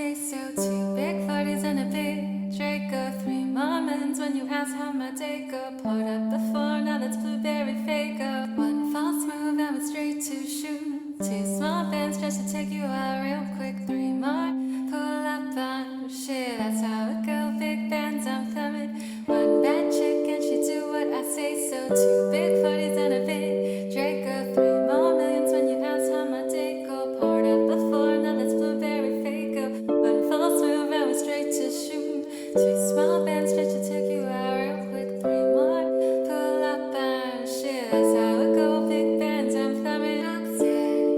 say so. 2 big 40s and a big Draco. 3 Mormons when you ask how my day go. Poured up before, now that's blueberry Faygo. 1 false move, I went straight to shoot. 2 small bands just to take you out real quick. 3 more, pull up on shit, that's how it go. Big bands, I'm thumbing. 1 bad chick and she do what I say so. 2 big 40s and a big Draco. 3 more millions when you ask how my day go. Poured up before, now that's blueberry Faygo. 1 false move, I went straight to shoot. 2 small bands just to take you out real quick. 3 more, pull up on shit, that's how it go. Big bands, I'm thumbing. Roxanne,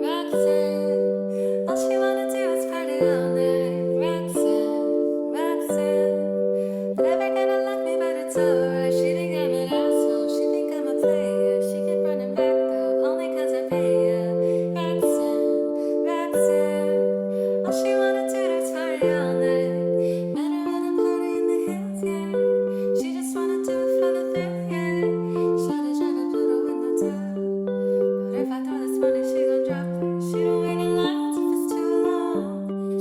Roxanne, all she wanna do is party all night. Roxanne, Roxanne, never gonna love me, but it's alright. She think I'm an asshole, she think I'm a player. She keep running back though, only 'cause I pay her. Roxanne, Roxanne, all she wanna do is party all night. Met her at a party in the hills, yeah. She just wanna do it for the thrill, yeah. Shawty tryna do the window too, but if I throw this money, she gon' drop it. She don't wait in lines if it's too long.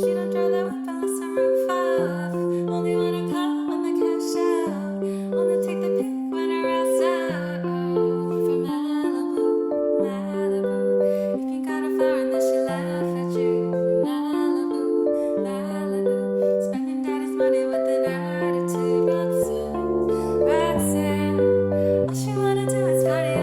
She don't drive that whip unless the roof off. Only wanna call when the cash out. Only take the pic when her ass out. From Malibu, Malibu. If you got a foreign, then she laugh at you. Malibu, Malibu. Spending daddy's money with an attitude. Roxanne, Roxanne, all she wanna do is party